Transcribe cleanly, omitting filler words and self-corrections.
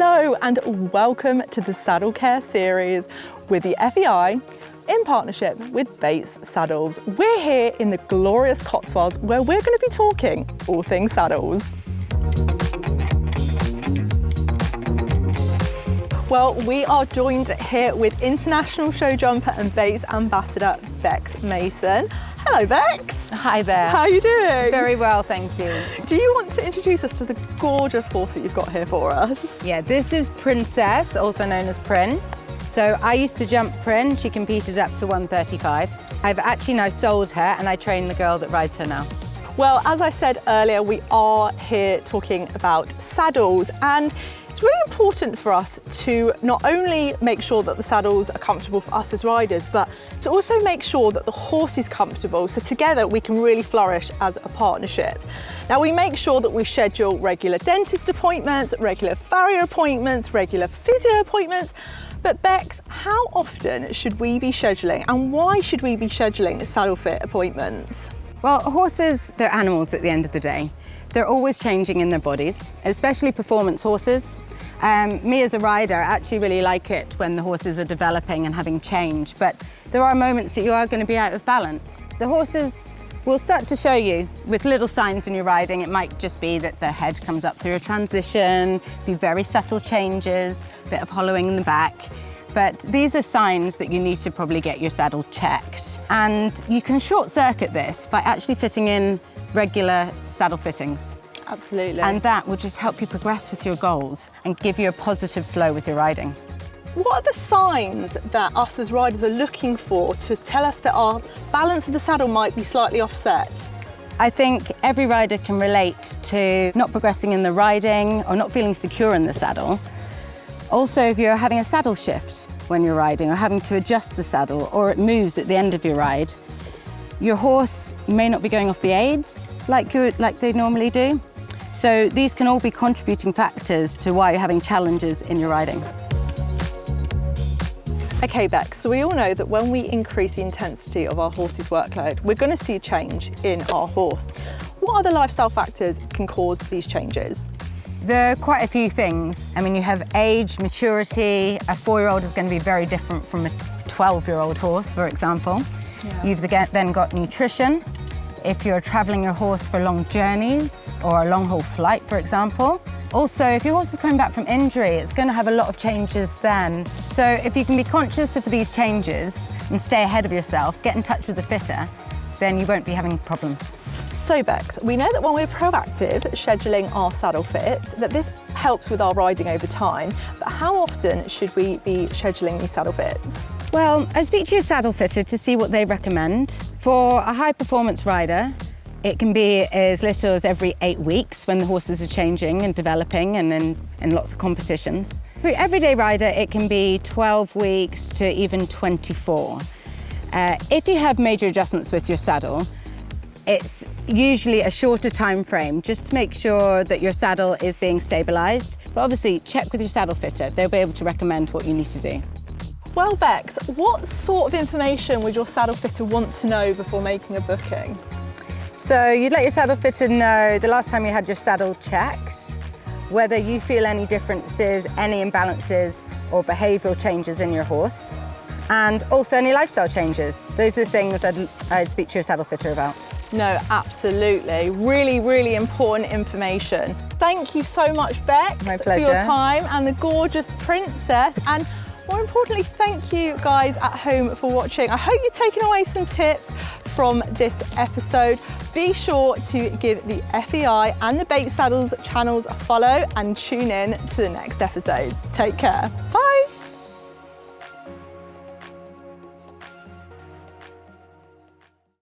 Hello and welcome to the Saddle Care series with the FEI in partnership with Bex Saddles. We're here in the glorious Cotswolds where we're going to be talking all things saddles. Well, we are joined here with international show jumper and Bex ambassador Bex Mason. Hello Bex. Hi there. How are you doing? Very well, thank you. Do you want to introduce us to the gorgeous horse that you've got here for us? Yeah, this is Princess, also known as Prin. So I used to jump Prin. She competed up to 135s. I've actually now sold her and I train the girl that rides her now. Well, as I said earlier, we are here talking about saddles, and it's really important for us to not only make sure that the saddles are comfortable for us as riders, but to also make sure that the horse is comfortable, so together we can really flourish as a partnership. Now, we make sure that we schedule regular dentist appointments, regular farrier appointments, regular physio appointments. But Bex, how often should we be scheduling, and why should we be scheduling saddle fit appointments? Well, horses, they're animals at the end of the day. They're always changing in their bodies, especially performance horses. Me as a rider, I actually really like it when the horses are developing and having change, but there are moments that you are going to be out of balance. The horses will start to show you with little signs in your riding. It might just be that their head comes up through a transition, be very subtle changes, a bit of hollowing in the back. But these are signs that you need to probably get your saddle checked. And you can short circuit this by actually fitting in regular saddle fittings. Absolutely. And that will just help you progress with your goals and give you a positive flow with your riding. What are the signs that us as riders are looking for to tell us that our balance of the saddle might be slightly offset? I think every rider can relate to not progressing in the riding or not feeling secure in the saddle. Also, if you're having a saddle shift when you're riding or having to adjust the saddle, or it moves at the end of your ride, your horse may not be going off the aids like they normally do. So these can all be contributing factors to why you're having challenges in your riding. Okay Bex, so we all know that when we increase the intensity of our horse's workload, we're going to see a change in our horse. What other lifestyle factors can cause these changes? There are quite a few things. I mean, you have age, maturity. A 4-year-old is going to be very different from a 12-year-old horse, for example. Yeah. You've then got nutrition. If you're traveling your horse for long journeys or a long-haul flight, for example. Also, if your horse is coming back from injury, it's going to have a lot of changes then. So if you can be conscious of these changes and stay ahead of yourself, get in touch with the fitter, then you won't be having problems. So Bex, we know that when we're proactive scheduling our saddle fits, that this helps with our riding over time, but how often should we be scheduling these saddle fits? Well, I speak to your saddle fitter to see what they recommend. For a high performance rider, it can be as little as every 8 weeks when the horses are changing and developing and in lots of competitions. For an everyday rider, it can be 12 weeks to even 24. If you have major adjustments with your saddle, it's usually a shorter time frame just to make sure that your saddle is being stabilised. But obviously, check with your saddle fitter. They'll be able to recommend what you need to do. Well, Bex, what sort of information would your saddle fitter want to know before making a booking? So you'd let your saddle fitter know the last time you had your saddle checked, whether you feel any differences, any imbalances or behavioural changes in your horse, and also any lifestyle changes. Those are the things I'd speak to your saddle fitter about. No, absolutely. Really, really important information. Thank you so much, Bex, My pleasure. for your time, and the gorgeous Princess. And more importantly, thank you guys at home for watching. I hope you've taken away some tips from this episode. Be sure to give the FEI and the Bex Saddles channels a follow and tune in to the next episode. Take care. Bye.